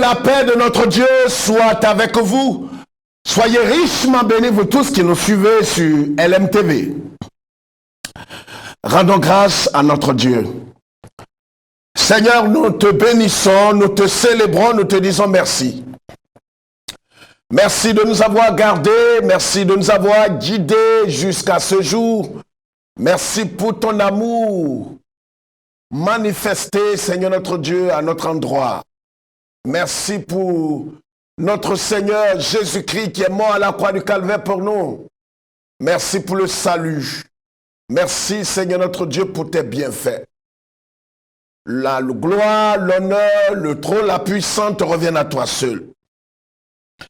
la paix de notre Dieu soit avec vous. Soyez richement bénis, vous tous qui nous suivez sur LMTV. Rendons grâce à notre Dieu. Seigneur, nous te bénissons, nous te célébrons, nous te disons merci. Merci de nous avoir gardés, merci de nous avoir guidés jusqu'à ce jour. Merci pour ton amour manifesté, Seigneur notre Dieu, à notre endroit. Merci pour notre Seigneur Jésus-Christ qui est mort à la croix du Calvaire pour nous. Merci pour le salut. Merci, Seigneur notre Dieu, pour tes bienfaits. La gloire, l'honneur, le trône, la puissance te reviennent à toi seul.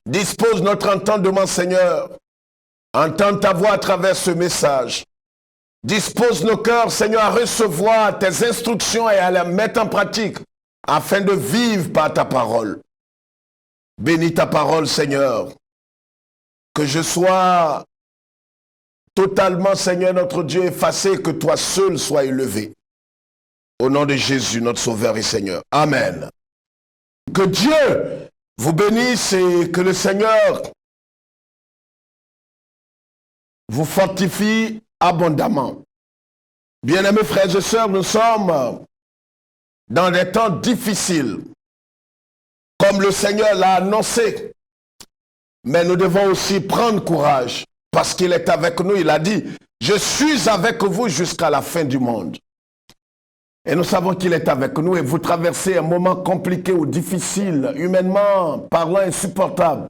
Dispose notre entendement, Seigneur. Entends ta voix à travers ce message. Dispose nos cœurs, Seigneur, à recevoir tes instructions et à les mettre en pratique afin de vivre par ta parole. Bénis ta parole, Seigneur. Que je sois totalement, Seigneur, notre Dieu, effacé, que toi seul sois élevé. Au nom de Jésus, notre Sauveur et Seigneur. Amen. Que Dieu vous bénisse et que le Seigneur vous fortifie abondamment. Bien-aimés frères et sœurs, nous sommes dans des temps difficiles, comme le Seigneur l'a annoncé. Mais nous devons aussi prendre courage, parce qu'il est avec nous. Il a dit, je suis avec vous jusqu'à la fin du monde. Et nous savons qu'il est avec nous et vous traversez un moment compliqué ou difficile, humainement parlant insupportable.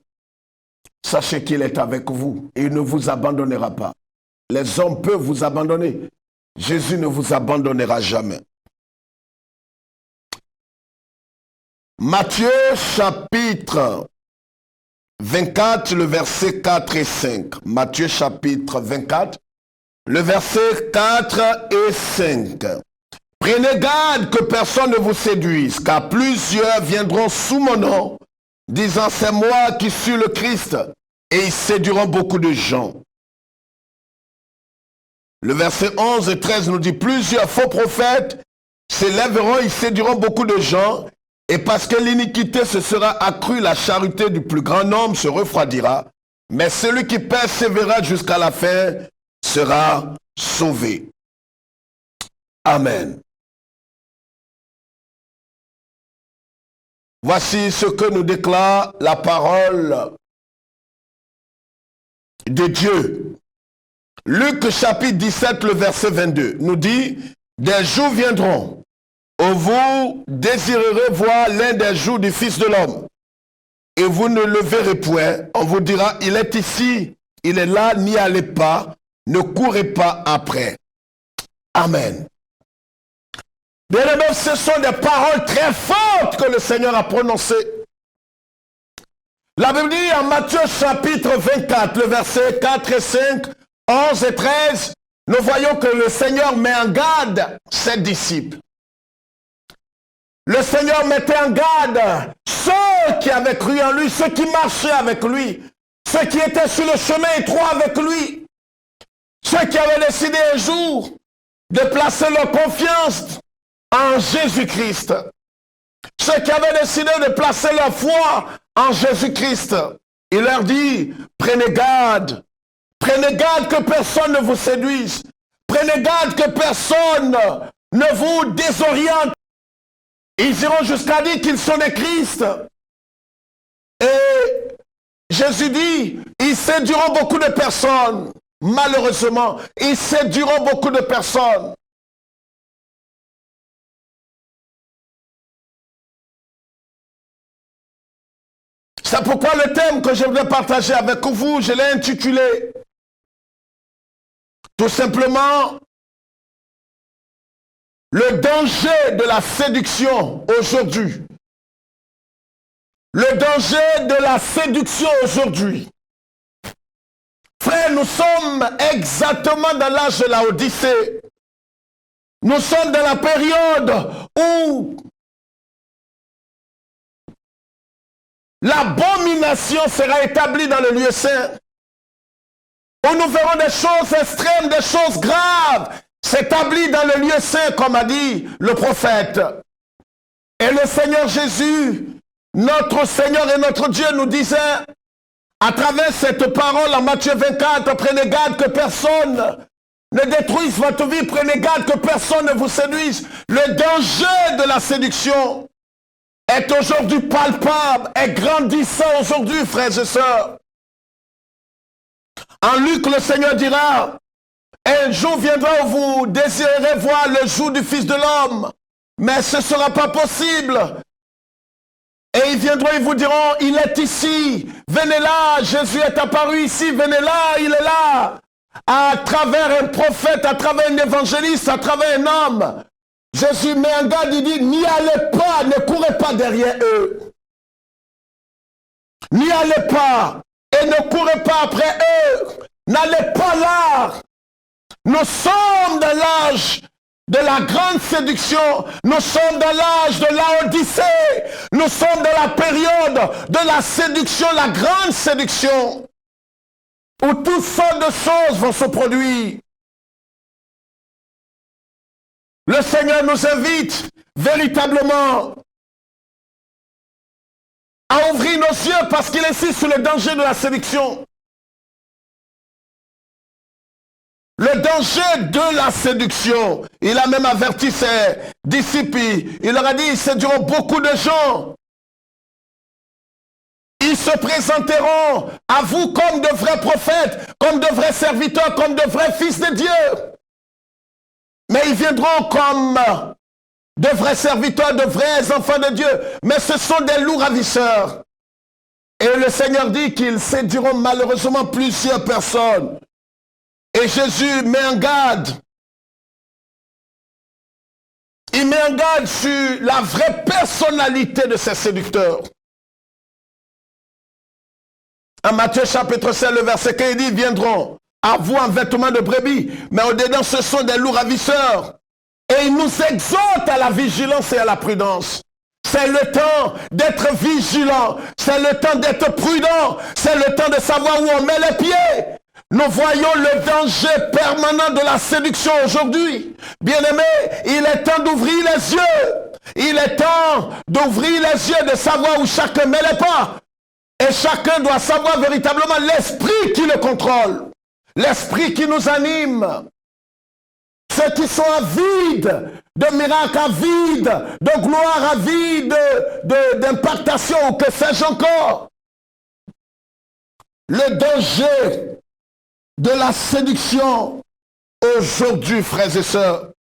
Sachez qu'il est avec vous et il ne vous abandonnera pas. Les hommes peuvent vous abandonner. Jésus ne vous abandonnera jamais. Matthieu chapitre 24, le verset 4 et 5. Matthieu chapitre 24, le verset 4 et 5. Prenez garde que personne ne vous séduise, car plusieurs viendront sous mon nom, disant c'est moi qui suis le Christ, et ils séduiront beaucoup de gens. Le verset 11 et 13 nous dit, plusieurs faux prophètes s'élèveront, ils séduiront beaucoup de gens, et parce que l'iniquité se sera accrue, la charité du plus grand nombre se refroidira, mais celui qui persévérera jusqu'à la fin sera sauvé. Amen. Voici ce que nous déclare la parole de Dieu. Luc chapitre 17, le verset 22 nous dit, des jours viendront où vous désirerez voir l'un des jours du Fils de l'homme, et vous ne le verrez point. On vous dira, il est ici, il est là, n'y allez pas, ne courez pas après. Amen. Bien-aimés, ce sont des paroles très fortes que le Seigneur a prononcées. La Bible dit en Matthieu chapitre 24, le verset 4 et 5, 11 et 13, nous voyons que le Seigneur met en garde ses disciples. Le Seigneur mettait en garde ceux qui avaient cru en lui, ceux qui marchaient avec lui, ceux qui étaient sur le chemin étroit avec lui, ceux qui avaient décidé un jour de placer leur confiance en Jésus-Christ, ceux qui avaient décidé de placer leur foi en Jésus-Christ. Il leur dit, prenez garde que personne ne vous séduise, prenez garde que personne ne vous désoriente. Ils iront jusqu'à dire qu'ils sont des Christ. Et Jésus dit, ils séduiront beaucoup de personnes. Malheureusement, ils séduiront beaucoup de personnes. C'est pourquoi le thème que je voudrais partager avec vous, je l'ai intitulé tout simplement le danger de la séduction aujourd'hui. Le danger de la séduction aujourd'hui. Frères, nous sommes exactement dans l'âge de la Odyssée. Nous sommes dans la période où l'abomination sera établie dans le lieu saint. Où nous verrons des choses extrêmes, des choses graves s'établir dans le lieu saint, comme a dit le prophète. Et le Seigneur Jésus notre Seigneur et notre Dieu nous disait, à travers cette parole en Matthieu 24, prenez garde que personne ne détruise votre vie, prenez garde que personne ne vous séduise. Le danger de la séduction est aujourd'hui palpable, est grandissant aujourd'hui, frères et sœurs. En Luc, le Seigneur dira, un jour viendra où vous désirerez voir le jour du Fils de l'homme, mais ce ne sera pas possible. Et ils viendront, ils vous diront, il est ici, venez là, Jésus est apparu ici, venez là, il est là. À travers un prophète, à travers un évangéliste, à travers un homme. Jésus met un garde, il dit, n'y allez pas, ne courez pas derrière eux. N'y allez pas et ne courez pas après eux. N'allez pas là. Nous sommes dans l'âge de la grande séduction. Nous sommes dans l'âge de Laodicée. Nous sommes dans la période de la séduction, la grande séduction, où toutes sortes de choses vont se produire. Le Seigneur nous invite véritablement à ouvrir nos yeux parce qu'il insiste sur le danger de la séduction. Le danger de la séduction. Il a même averti ses disciples. Il leur a dit, ils séduiront beaucoup de gens. Ils se présenteront à vous comme de vrais prophètes, comme de vrais serviteurs, comme de vrais fils de Dieu. Mais ils viendront comme de vrais serviteurs, de vrais enfants de Dieu. Mais ce sont des loups ravisseurs. Et le Seigneur dit qu'ils séduiront malheureusement plusieurs personnes. Et Jésus met en garde. Il met en garde sur la vraie personnalité de ces séducteurs. En Matthieu chapitre 7, le verset 15, il dit, ils viendront à vous en vêtements de brebis, mais au-dedans ce sont des loups ravisseurs. Et il nous exhorte à la vigilance et à la prudence. C'est le temps d'être vigilant, c'est le temps d'être prudent, c'est le temps de savoir où on met les pieds. Nous voyons le danger permanent de la séduction aujourd'hui. Bien-aimés, il est temps d'ouvrir les yeux. Il est temps d'ouvrir les yeux, de savoir où chacun met les pas. Et chacun doit savoir véritablement l'esprit qui le contrôle. L'esprit qui nous anime. Ceux qui sont avides de miracles, avides de gloire, avides d'impactation, ou que sais-je encore. Le danger de la séduction aujourd'hui, frères et sœurs.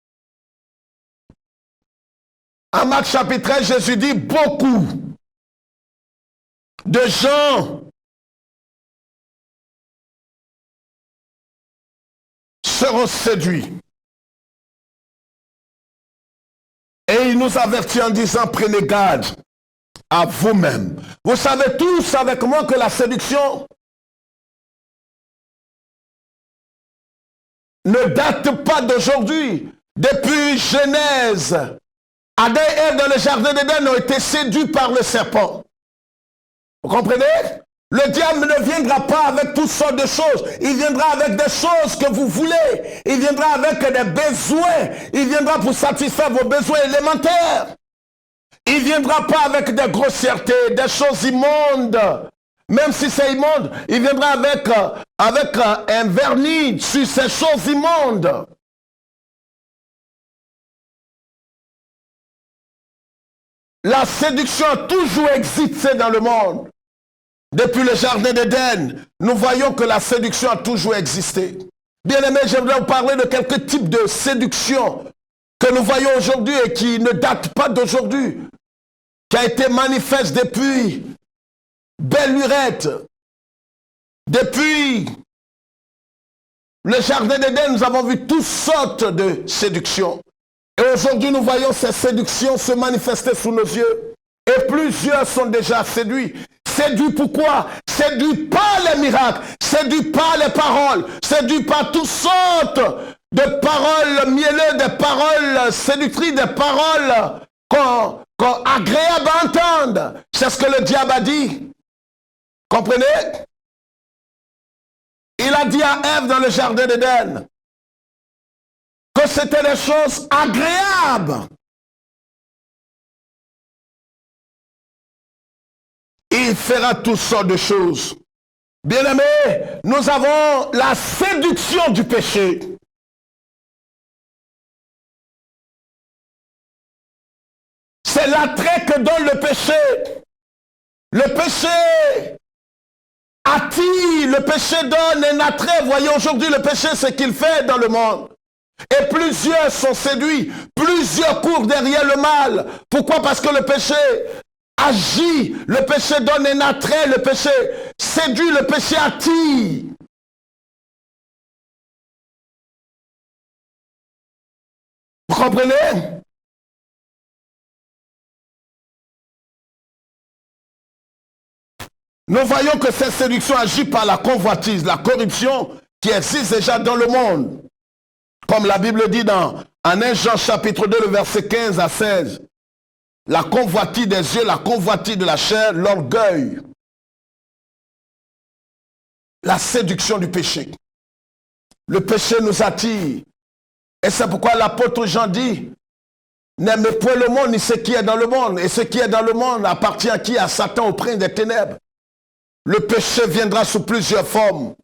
En Marc chapitre 13, Jésus dit, beaucoup de gens seront séduits. Et il nous avertit en disant, prenez garde à vous-même. Vous savez tous avec moi que la séduction ne date pas d'aujourd'hui. Depuis Genèse, Adam et Ève dans le jardin d'Éden ont été séduits par le serpent. Vous comprenez? Le diable ne viendra pas avec toutes sortes de choses. Il viendra avec des choses que vous voulez. Il viendra avec des besoins. Il viendra pour satisfaire vos besoins élémentaires. Il ne viendra pas avec des grossièretés, des choses immondes. Même si c'est immonde, il viendra avec un vernis sur ces choses immondes. La séduction a toujours existé dans le monde. Depuis le jardin d'Éden, nous voyons que la séduction a toujours existé. Bien aimé, j'aimerais vous parler de quelques types de séduction que nous voyons aujourd'hui et qui ne datent pas d'aujourd'hui, qui a été manifeste depuis belle lurette. Depuis le jardin d'Éden, nous avons vu toutes sortes de séductions. Et aujourd'hui, nous voyons ces séductions se manifester sous nos yeux. Et plusieurs sont déjà séduits. Séduits pourquoi? Séduits par les miracles, séduits par les paroles, séduits par toutes sortes de paroles mielleuses, des paroles séductrices, des paroles agréables à entendre. C'est ce que le diable a dit. Comprenez? Il a dit à Ève dans le jardin d'Éden que c'était des choses agréables. il fera toutes sortes de choses. Bien-aimés, nous avons la séduction du péché. C'est l'attrait que donne le péché. Le péché attire, le péché donne un attrait. Voyez aujourd'hui le péché, ce qu'il fait dans le monde. Et plusieurs sont séduits, plusieurs courent derrière le mal. Pourquoi? Parce que le péché agit, le péché donne un attrait, le péché séduit, le péché attire. Vous comprenez? Nous voyons que cette séduction agit par la convoitise, la corruption qui existe déjà dans le monde. Comme la Bible dit dans 1 Jean chapitre 2, le verset 15 à 16. La convoitise des yeux, la convoitise de la chair, l'orgueil. La séduction du péché. Le péché nous attire. Et c'est pourquoi l'apôtre Jean dit, n'aimez point le monde ni ce qui est dans le monde. Et ce qui est dans le monde appartient à qui? À Satan, au prince des ténèbres. Le péché viendra sous plusieurs formes.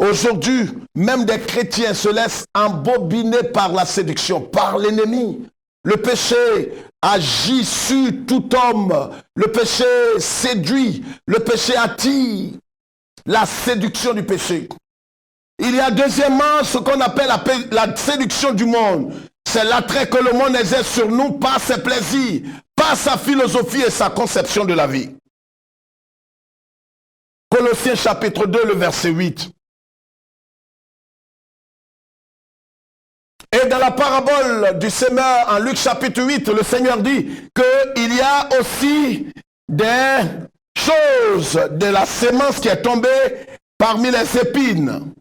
Aujourd'hui, même des chrétiens se laissent embobiner par la séduction, par l'ennemi. Le péché agit sur tout homme. Le péché séduit. Le péché attire. La séduction du péché. Il y a deuxièmement ce qu'on appelle la séduction du monde. C'est l'attrait que le monde exerce sur nous par ses plaisirs, par sa philosophie et sa conception de la vie. Colossiens chapitre 2, le verset 8. Et dans la parabole du semeur en Luc chapitre 8, le Seigneur dit qu'il y a aussi des choses de la sémence qui est tombée parmi les épines.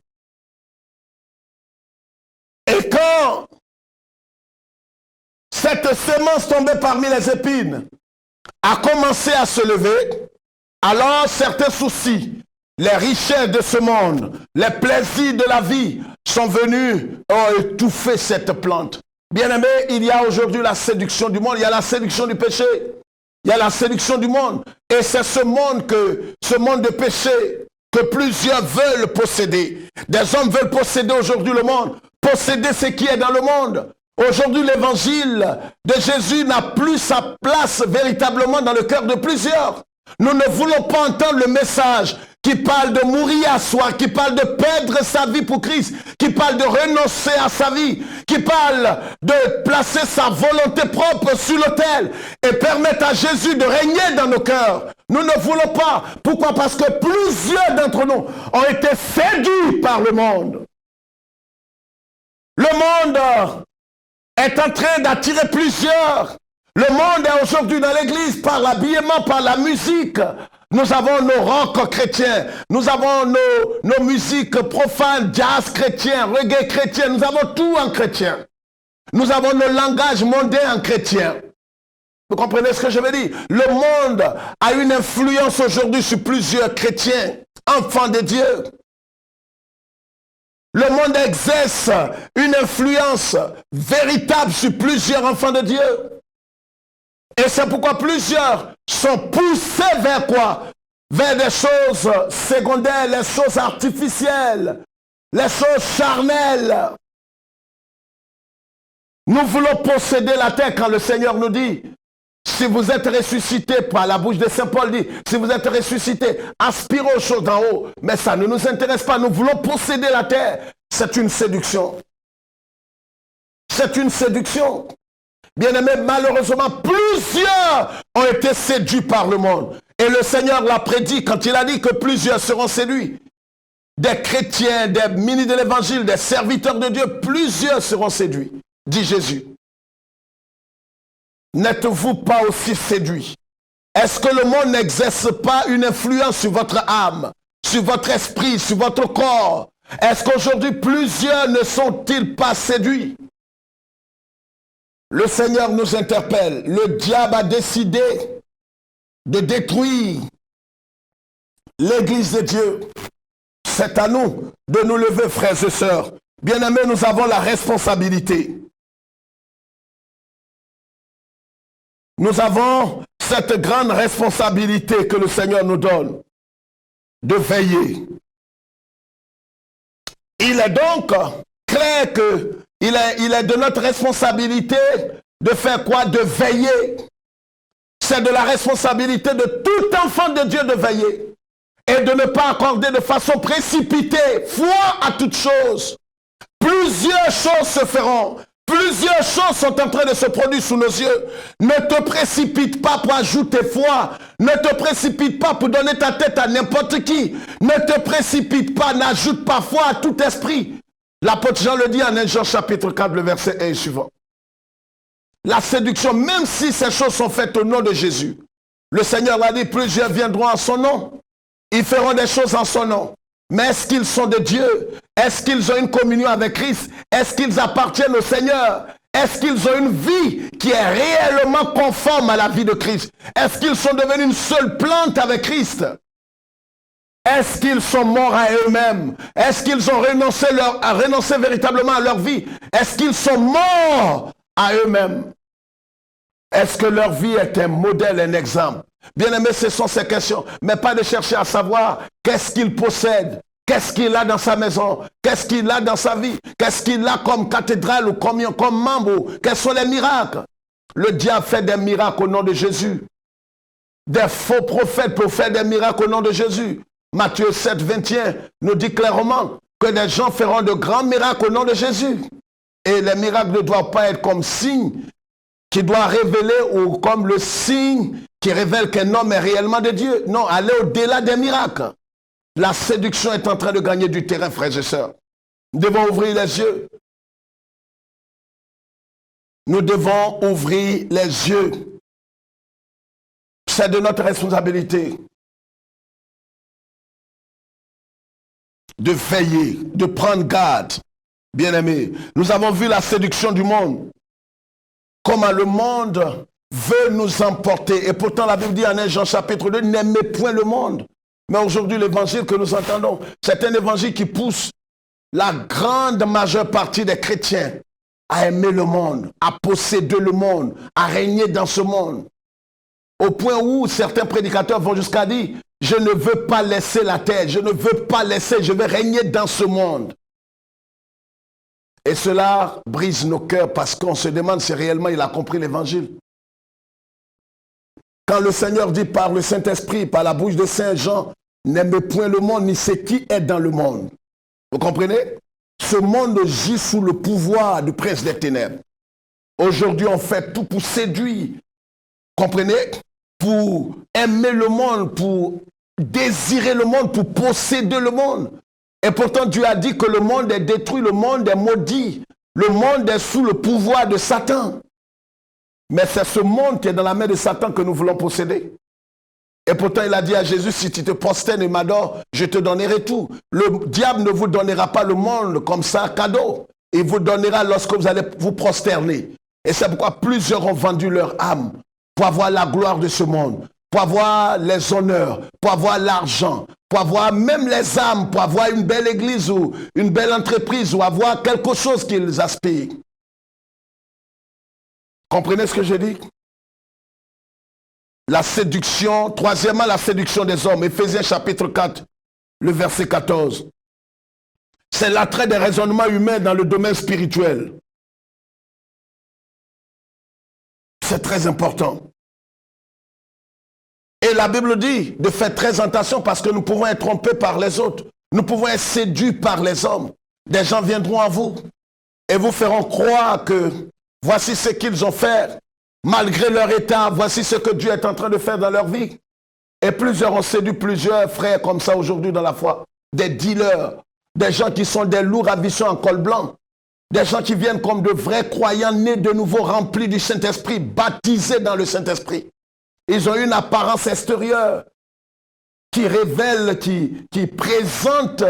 Et quand cette sémence tombée parmi les épines a commencé à se lever, alors certains soucis, les richesses de ce monde, les plaisirs de la vie sont venus étouffer cette plante. Bien-aimé, il y a aujourd'hui la séduction du monde, il y a la séduction du péché, il y a la séduction du monde. Et c'est ce monde de péché que plusieurs veulent posséder. Des hommes veulent posséder aujourd'hui le monde, posséder ce qui est dans le monde. Aujourd'hui, l'évangile de Jésus n'a plus sa place véritablement dans le cœur de plusieurs. Nous ne voulons pas entendre le message qui parle de mourir à soi, qui parle de perdre sa vie pour Christ, qui parle de renoncer à sa vie, qui parle de placer sa volonté propre sur l'autel et permettre à Jésus de régner dans nos cœurs. Nous ne voulons pas. Pourquoi? Parce que plusieurs d'entre nous ont été séduits par le monde. Le monde est en train d'attirer plusieurs. Le monde est aujourd'hui dans l'église par l'habillement, par la musique. Nous avons nos rock chrétiens, nous avons nos musiques profanes, jazz chrétien, reggae chrétien, nous avons tout en chrétien. Nous avons nos langages mondains en chrétien. Vous comprenez ce que je veux dire? Le monde a une influence aujourd'hui sur plusieurs chrétiens, enfants de Dieu. Le monde exerce une influence véritable sur plusieurs enfants de Dieu. Et c'est pourquoi plusieurs sont poussés vers quoi? Vers des choses secondaires, les choses artificielles, les choses charnelles. Nous voulons posséder la terre quand le Seigneur nous dit, si vous êtes ressuscité, par la bouche de Saint Paul dit, si vous êtes ressuscité, aspirez aux choses d'en haut. Mais ça ne nous intéresse pas, nous voulons posséder la terre. C'est une séduction. C'est une séduction. Bien-aimés, malheureusement, plusieurs ont été séduits par le monde. Et le Seigneur l'a prédit quand il a dit que plusieurs seront séduits. Des chrétiens, des ministres de l'évangile, des serviteurs de Dieu, plusieurs seront séduits, dit Jésus. N'êtes-vous pas aussi séduits? Est-ce que le monde n'exerce pas une influence sur votre âme, sur votre esprit, sur votre corps? Est-ce qu'aujourd'hui plusieurs ne sont-ils pas séduits? Le Seigneur nous interpelle. Le diable a décidé de détruire l'Église de Dieu. C'est à nous de nous lever, frères et sœurs. Bien-aimés, nous avons la responsabilité. Nous avons cette grande responsabilité que le Seigneur nous donne de veiller. Il est donc clair que il est de notre responsabilité de faire quoi? De veiller. C'est de la responsabilité de tout enfant de Dieu de veiller et de ne pas accorder de façon précipitée foi à toute chose. Plusieurs choses se feront. Plusieurs choses sont en train de se produire sous nos yeux. Ne te précipite pas pour ajouter foi. Ne te précipite pas pour donner ta tête à n'importe qui. Ne te précipite pas, n'ajoute pas foi à tout esprit. L'apôtre Jean le dit en 1 Jean chapitre 4, le verset 1 et suivant. La séduction, même si ces choses sont faites au nom de Jésus, le Seigneur a dit, plusieurs viendront en son nom. Ils feront des choses en son nom. Mais est-ce qu'ils sont de Dieu? Est-ce qu'ils ont une communion avec Christ? Est-ce qu'ils appartiennent au Seigneur? Est-ce qu'ils ont une vie qui est réellement conforme à la vie de Christ? Est-ce qu'ils sont devenus une seule plante avec Christ? Est-ce qu'ils sont morts à eux-mêmes? Est-ce qu'ils ont renoncé véritablement à leur vie? Est-ce qu'ils sont morts à eux-mêmes? Est-ce que leur vie est un modèle, un exemple? Bien aimé, ce sont ces questions, mais pas de chercher à savoir qu'est-ce qu'il possède, qu'est-ce qu'il a dans sa maison, qu'est-ce qu'il a dans sa vie, qu'est-ce qu'il a comme cathédrale ou comme membre, quels sont les miracles. Le diable fait des miracles au nom de Jésus. Des faux prophètes pour faire des miracles au nom de Jésus. Matthieu 7, 21 nous dit clairement que des gens feront de grands miracles au nom de Jésus. Et les miracles ne doivent pas être comme signe qui doit révéler ou comme le signe qui révèle qu'un homme est réellement de Dieu. Non, aller au-delà des miracles. La séduction est en train de gagner du terrain, frères et sœurs. Nous devons ouvrir les yeux. Nous devons ouvrir les yeux. C'est de notre responsabilité de veiller, de prendre garde. Bien-aimés, nous avons vu la séduction du monde. Comment le monde veut nous emporter. Et pourtant la Bible dit en 1 Jean chapitre 2, n'aimez point le monde. Mais aujourd'hui l'évangile que nous entendons, c'est un évangile qui pousse la grande majeure partie des chrétiens à aimer le monde, à posséder le monde, à régner dans ce monde. Au point où certains prédicateurs vont jusqu'à dire, je ne veux pas laisser la terre, je ne veux pas laisser, je vais régner dans ce monde. Et cela brise nos cœurs parce qu'on se demande si réellement il a compris l'évangile. Quand le Seigneur dit par le Saint-Esprit, par la bouche de Saint Jean, n'aimez point le monde, ni ce qui est dans le monde. Vous comprenez? Ce monde gît sous le pouvoir du prince des ténèbres. Aujourd'hui, on fait tout pour séduire. Comprenez? Pour aimer le monde, pour désirer le monde, pour posséder le monde. Et pourtant, Dieu a dit que le monde est détruit, le monde est maudit. Le monde est sous le pouvoir de Satan. Mais c'est ce monde qui est dans la main de Satan que nous voulons posséder. Et pourtant, il a dit à Jésus, si tu te prosternes et m'adores, je te donnerai tout. Le diable ne vous donnera pas le monde comme ça, cadeau. Il vous donnera lorsque vous allez vous prosterner. Et c'est pourquoi plusieurs ont vendu leur âme pour avoir la gloire de ce monde, pour avoir les honneurs, pour avoir l'argent, pour avoir même les âmes, pour avoir une belle église ou une belle entreprise ou avoir quelque chose qu'ils aspirent. Comprenez ce que je dis? La séduction, troisièmement, la séduction des hommes. Éphésiens chapitre 4, le verset 14. C'est l'attrait des raisonnements humains dans le domaine spirituel. C'est très important. Et la Bible dit de faire très attention parce que nous pouvons être trompés par les autres. Nous pouvons être séduits par les hommes. Des gens viendront à vous et vous feront croire que voici ce qu'ils ont fait. Malgré leur état, voici ce que Dieu est en train de faire dans leur vie. Et plusieurs ont séduit plusieurs frères comme ça aujourd'hui dans la foi. Des dealers, des gens qui sont des loups ravissants en col blanc. Des gens qui viennent comme de vrais croyants nés de nouveau remplis du Saint-Esprit, baptisés dans le Saint-Esprit. Ils ont une apparence extérieure qui révèle, qui présente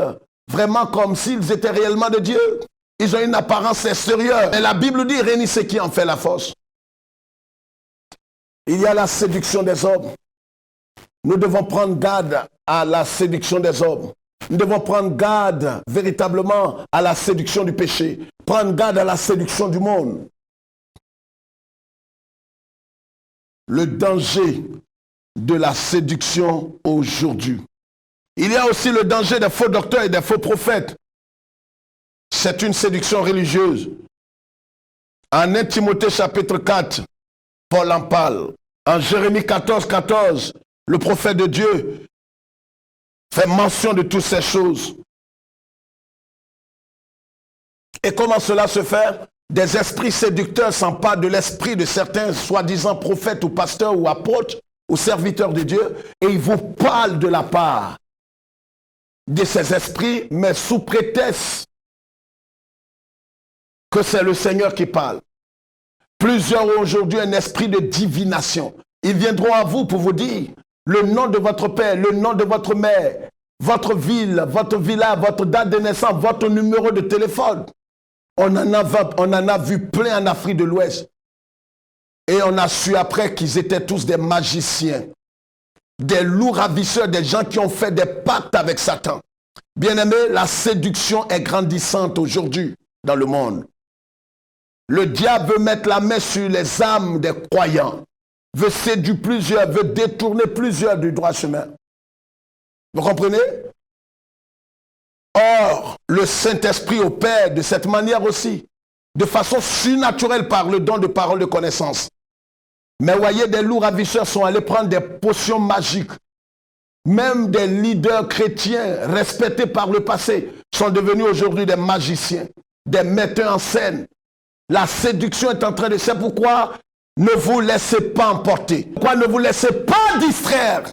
vraiment comme s'ils étaient réellement de Dieu. Ils ont une apparence extérieure. Et la Bible dit, réunissez ce qui en fait la force. Il y a la séduction des hommes. Nous devons prendre garde à la séduction des hommes. Nous devons prendre garde véritablement à la séduction du péché. Prendre garde à la séduction du monde. le danger de la séduction aujourd'hui. Il y a aussi le danger des faux docteurs et des faux prophètes. C'est une séduction religieuse. En 1 Timothée chapitre 4, Paul en parle. En Jérémie 14, 14, le prophète de Dieu fait mention de toutes ces choses. Et comment cela se fait? Des esprits séducteurs s'emparent de l'esprit de certains soi-disant prophètes ou pasteurs ou apôtres ou serviteurs de Dieu et ils vous parlent de la part de ces esprits, mais sous prétexte que c'est le Seigneur qui parle. Plusieurs ont aujourd'hui un esprit de divination. Ils viendront à vous pour vous dire le nom de votre père, le nom de votre mère, votre ville, votre village, votre date de naissance, votre numéro de téléphone. On en a vu plein en Afrique de l'Ouest. Et on a su après qu'ils étaient tous des magiciens, des loups ravisseurs, des gens qui ont fait des pactes avec Satan. Bien-aimés, la séduction est grandissante aujourd'hui dans le monde. Le diable veut mettre la main sur les âmes des croyants, veut séduire plusieurs, veut détourner plusieurs du droit chemin. Vous comprenez? Or, le Saint-Esprit opère de cette manière aussi, de façon surnaturelle par le don de parole de connaissance. Mais voyez, des loups ravisseurs sont allés prendre des potions magiques. Même des leaders chrétiens respectés par le passé sont devenus aujourd'hui des magiciens, des metteurs en scène. La séduction est en train de... C'est pourquoi ne vous laissez pas emporter. Pourquoi ne vous laissez pas distraire.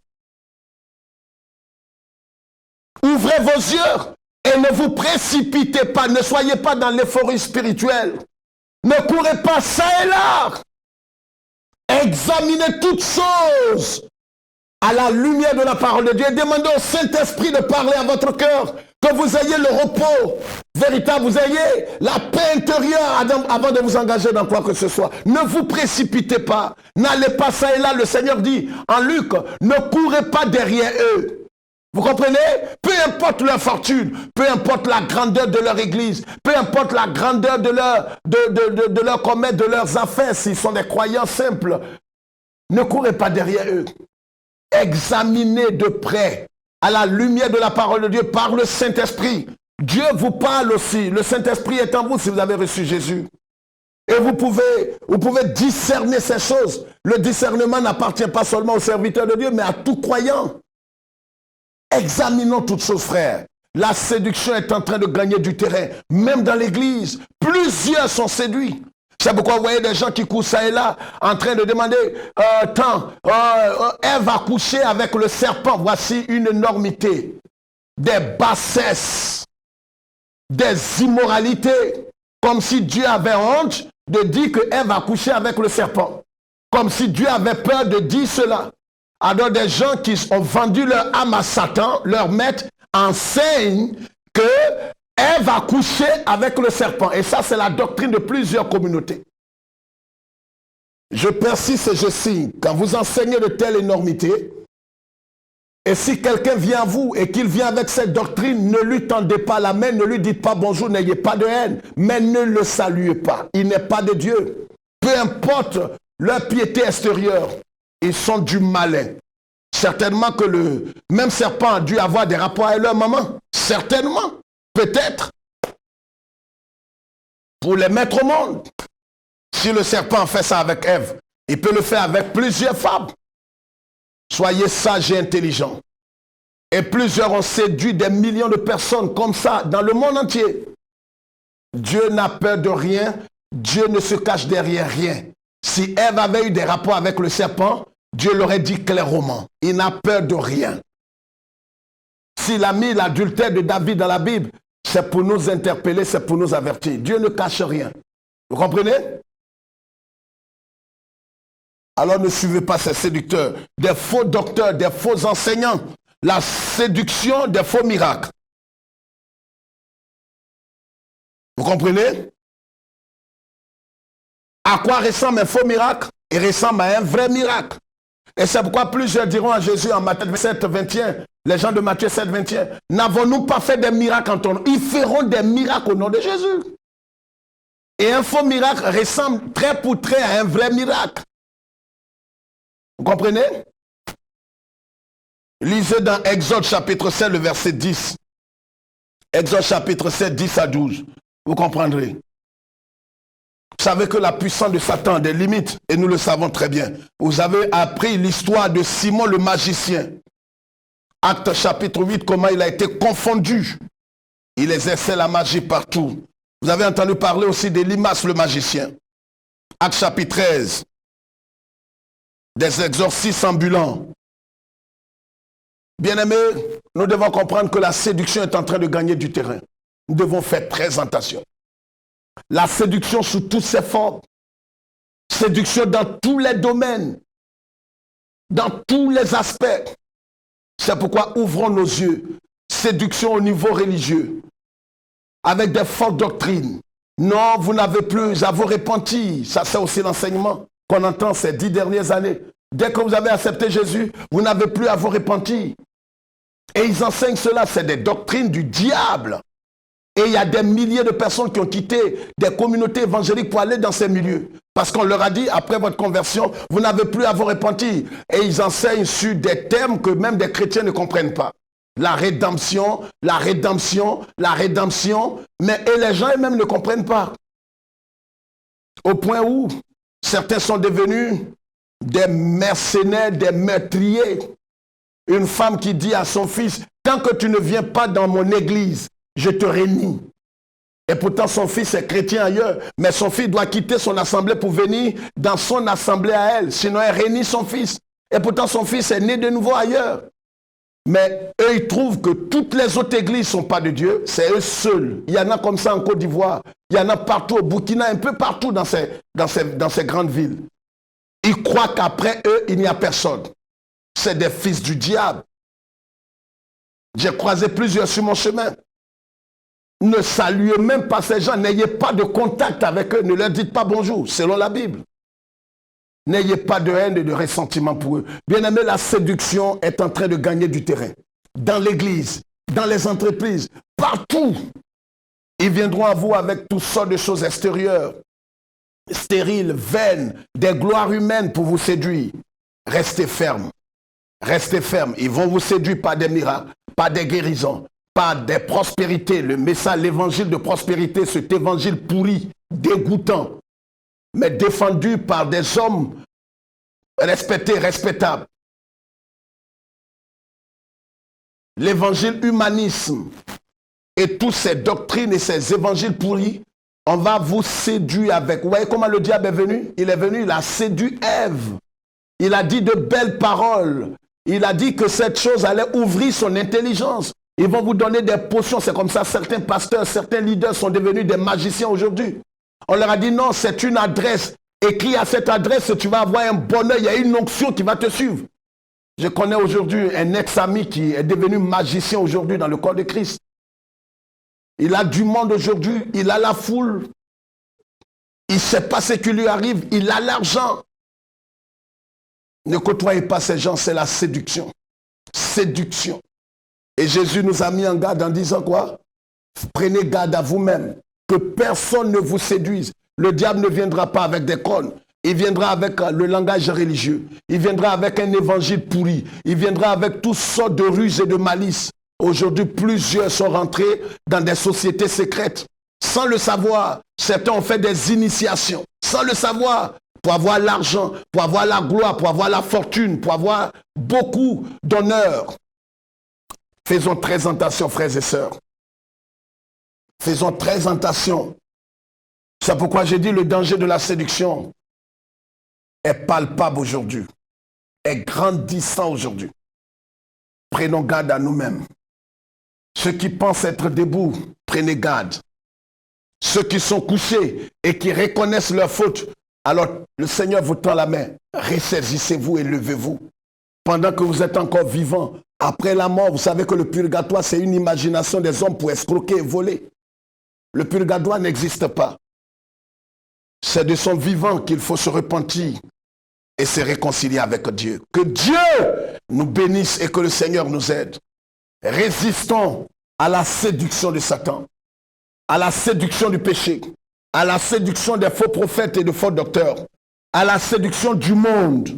Ouvrez vos yeux et ne vous précipitez pas. Ne soyez pas dans l'euphorie spirituelle. Ne courez pas ça et là. Examinez toutes choses à la lumière de la parole de Dieu. Demandez au Saint-Esprit de parler à votre cœur. Que vous ayez le repos véritable, vous ayez la paix intérieure avant de vous engager dans quoi que ce soit. Ne vous précipitez pas. N'allez pas ça et là. Le Seigneur dit en Luc, ne courez pas derrière eux. Vous comprenez? Peu importe leur fortune, peu importe la grandeur de leur église, peu importe la grandeur de leur commerce, de leurs affaires, s'ils sont des croyants simples, ne courez pas derrière eux. Examinez de près, à la lumière de la parole de Dieu, par le Saint-Esprit. Dieu vous parle aussi. Le Saint-Esprit est en vous si vous avez reçu Jésus. Et vous pouvez discerner ces choses. Le discernement n'appartient pas seulement aux serviteurs de Dieu, mais à tout croyant. Examinons toutes choses, frères. La séduction est en train de gagner du terrain. Même dans l'église, plusieurs sont séduits. C'est pourquoi vous voyez des gens qui courent ça et là, en train de demander, elle va coucher avec le serpent. Voici une énormité. Des bassesses, des immoralités. Comme si Dieu avait honte de dire qu'elle va coucher avec le serpent. Comme si Dieu avait peur de dire cela. Alors des gens qui ont vendu leur âme à Satan, leur maître, enseignent qu'elle va coucher avec le serpent. Et ça, c'est la doctrine de plusieurs communautés. Je persiste et je signe. Quand vous enseignez de telles énormités, et si quelqu'un vient à vous et qu'il vient avec cette doctrine, ne lui tendez pas la main, ne lui dites pas bonjour, n'ayez pas de haine, mais ne le saluez pas. Il n'est pas de Dieu. Peu importe leur piété extérieure. Ils sont du malin. Certainement que le même serpent a dû avoir des rapports avec leur maman. Certainement. Peut-être. Pour les mettre au monde. Si le serpent fait ça avec Ève, il peut le faire avec plusieurs femmes. Soyez sages et intelligents. Et plusieurs ont séduit des millions de personnes comme ça dans le monde entier. Dieu n'a peur de rien. Dieu ne se cache derrière rien. Si Ève avait eu des rapports avec le serpent, Dieu l'aurait dit clairement. Il n'a peur de rien. S'il a mis l'adultère de David dans la Bible, c'est pour nous interpeller, c'est pour nous avertir. Dieu ne cache rien. Vous comprenez? Alors ne suivez pas ces séducteurs, des faux docteurs, des faux enseignants. La séduction des faux miracles. Vous comprenez? À quoi ressemble un faux miracle? Il ressemble à un vrai miracle. Et c'est pourquoi plusieurs diront à Jésus en Matthieu 7, 21, les gens de Matthieu 7, 21, n'avons-nous pas fait des miracles en ton nom? Ils feront des miracles au nom de Jésus. Et un faux miracle ressemble trait pour trait à un vrai miracle. Vous comprenez? Lisez dans Exode chapitre 7, le verset 10. Exode chapitre 7, 10 à 12. Vous comprendrez. Vous savez que la puissance de Satan a des limites, et nous le savons très bien. Vous avez appris l'histoire de Simon le magicien. Acte chapitre 8, comment il a été confondu. Il exerçait la magie partout. Vous avez entendu parler aussi d'Elimas le magicien. Acte chapitre 13. Des exorcistes ambulants. Bien-aimés, nous devons comprendre que la séduction est en train de gagner du terrain. Nous devons faire très attention. La séduction sous toutes ses formes. Séduction dans tous les domaines. Dans tous les aspects. C'est pourquoi ouvrons nos yeux. Séduction au niveau religieux. Avec des fausses doctrines. Non, vous n'avez plus à vous repentir. Ça, c'est aussi l'enseignement qu'on entend ces 10 dernières années. Dès que vous avez accepté Jésus, vous n'avez plus à vous repentir. Et ils enseignent cela, c'est des doctrines du diable. Et il y a des milliers de personnes qui ont quitté des communautés évangéliques pour aller dans ces milieux. Parce qu'on leur a dit, après votre conversion, vous n'avez plus à vous repentir. Et ils enseignent sur des termes que même des chrétiens ne comprennent pas. La rédemption, la rédemption, la rédemption. Et les gens eux-mêmes ne comprennent pas. Au point où certains sont devenus des mercenaires, des meurtriers. Une femme qui dit à son fils, tant que tu ne viens pas dans mon église, je te réunis. Et pourtant son fils est chrétien ailleurs, mais son fils doit quitter son assemblée pour venir dans son assemblée à elle, sinon elle réunit son fils. Et pourtant son fils est né de nouveau ailleurs. Mais eux, ils trouvent que toutes les autres églises ne sont pas de Dieu, c'est eux seuls. Il y en a comme ça en Côte d'Ivoire, il y en a partout au Burkina, un peu partout dans ces grandes villes. Ils croient qu'après eux, il n'y a personne. C'est des fils du diable. J'ai croisé plusieurs sur mon chemin. Ne saluez même pas ces gens, n'ayez pas de contact avec eux, ne leur dites pas bonjour, selon la Bible. N'ayez pas de haine et de ressentiment pour eux. Bien-aimé, la séduction est en train de gagner du terrain. Dans l'église, dans les entreprises, partout. Ils viendront à vous avec toutes sortes de choses extérieures, stériles, vaines, des gloires humaines pour vous séduire. Restez fermes. Restez fermes. Ils vont vous séduire par des miracles, par des guérisons, par des prospérités. Le message, l'évangile de prospérité, cet évangile pourri, dégoûtant, mais défendu par des hommes respectés, respectables. L'évangile humanisme et toutes ces doctrines et ces évangiles pourris, on va vous séduire avec. Vous voyez comment le diable est venu? Il est venu, il a séduit Ève. Il a dit de belles paroles. Il a dit que cette chose allait ouvrir son intelligence. Ils vont vous donner des potions. C'est comme ça, certains pasteurs, certains leaders sont devenus des magiciens aujourd'hui. On leur a dit non, c'est une adresse. Écris à cette adresse, tu vas avoir un bonheur. Il y a une onction qui va te suivre. Je connais aujourd'hui un ex-ami qui est devenu magicien aujourd'hui dans le corps de Christ. Il a du monde aujourd'hui, il a la foule. Il ne sait pas ce qui lui arrive, il a l'argent. Ne côtoyez pas ces gens, c'est la séduction. Séduction. Et Jésus nous a mis en garde en disant quoi? Prenez garde à vous-même, que personne ne vous séduise. Le diable ne viendra pas avec des connes. Il viendra avec le langage religieux. Il viendra avec un évangile pourri. Il viendra avec toutes sortes de ruses et de malices. Aujourd'hui, plusieurs sont rentrés dans des sociétés secrètes. Sans le savoir, certains ont fait des initiations. Sans le savoir, pour avoir l'argent, pour avoir la gloire, pour avoir la fortune, pour avoir beaucoup d'honneur. Faisons très attention, frères et sœurs. Faisons très attention. C'est pourquoi j'ai dit le danger de la séduction est palpable aujourd'hui, est grandissant aujourd'hui. Prenons garde à nous-mêmes. Ceux qui pensent être debout, prenez garde. Ceux qui sont couchés et qui reconnaissent leur faute, alors le Seigneur vous tend la main. Ressaisissez-vous et levez-vous. Pendant que vous êtes encore vivant, après la mort, vous savez que le purgatoire, c'est une imagination des hommes pour escroquer et voler. Le purgatoire n'existe pas. C'est de son vivant qu'il faut se repentir et se réconcilier avec Dieu. Que Dieu nous bénisse et que le Seigneur nous aide. Résistons à la séduction de Satan, à la séduction du péché, à la séduction des faux prophètes et de faux docteurs, à la séduction du monde.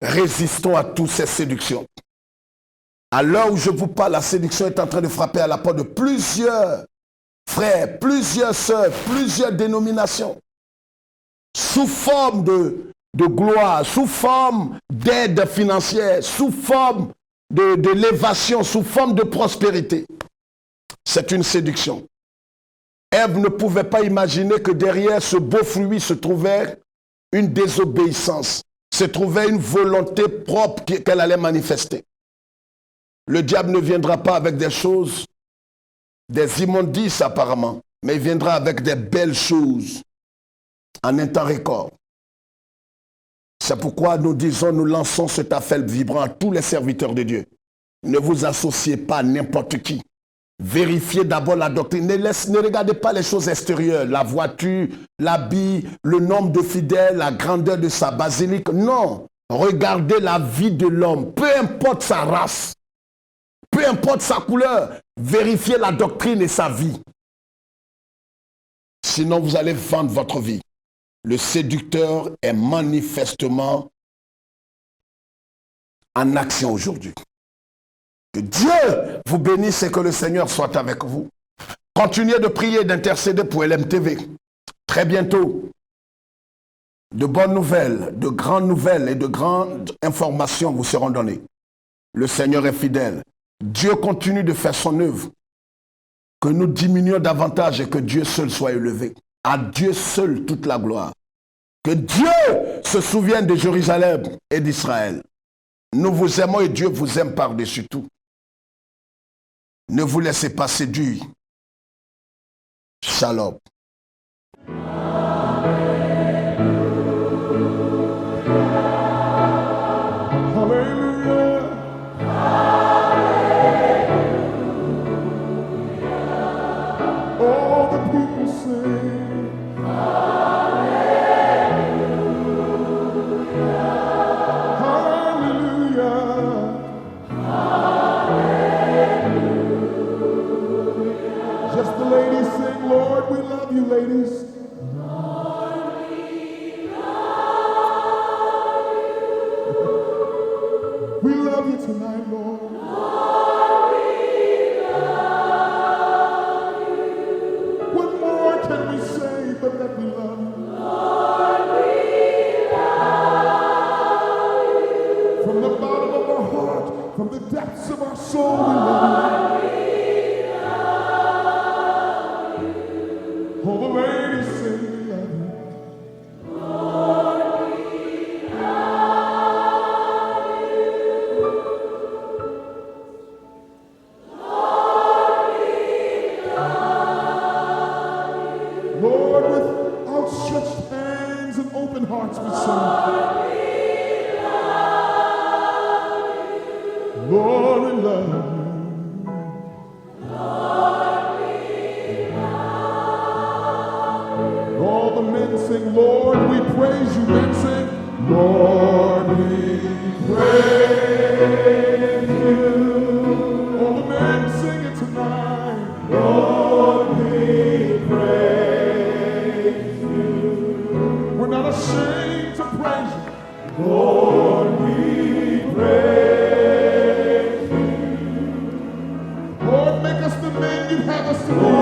Résistons à toutes ces séductions. À l'heure où je vous parle, la séduction est en train de frapper à la porte de plusieurs frères, plusieurs sœurs, plusieurs dénominations. Sous forme de gloire, sous forme d'aide financière, sous forme d'élévation, sous forme de prospérité. C'est une séduction. Ève ne pouvait pas imaginer que derrière ce beau fruit se trouvait une désobéissance, se trouvait une volonté propre qu'elle allait manifester. Le diable ne viendra pas avec des choses, des immondices apparemment, mais il viendra avec des belles choses en un temps record. C'est pourquoi nous disons, nous lançons cet appel vibrant à tous les serviteurs de Dieu. Ne vous associez pas à n'importe qui. Vérifiez d'abord la doctrine. Ne regardez pas les choses extérieures, la voiture, l'habit, le nombre de fidèles, la grandeur de sa basilique. Non, regardez la vie de l'homme, peu importe sa race, peu importe sa couleur. Vérifiez la doctrine et sa vie. Sinon, vous allez vendre votre vie. Le séducteur est manifestement en action aujourd'hui. Que Dieu vous bénisse et que le Seigneur soit avec vous. Continuez de prier et d'intercéder pour LMTV. Très bientôt, de bonnes nouvelles, de grandes nouvelles et de grandes informations vous seront données. Le Seigneur est fidèle. Dieu continue de faire son œuvre. Que nous diminuions davantage et que Dieu seul soit élevé. À Dieu seul toute la gloire. Que Dieu se souvienne de Jérusalem et d'Israël. Nous vous aimons et Dieu vous aime par-dessus tout. Ne vous laissez pas séduire. Shalom. Ladies, we love you tonight, Lord. What more can we say but that we love you? From the bottom of our heart, from the depths of our soul, we love you. All the ladies say we love you. Lord, we love you. Lord, we love you. Lord, with outstretched hands and open hearts we sing. Lord, we love you. Lord, we love you. Sing, Lord, we praise you. Men sing, Lord, we praise you. All the men sing it tonight. Lord, we praise you. We're not ashamed to praise you. Lord, we praise you. Lord, make us the men you have us to be.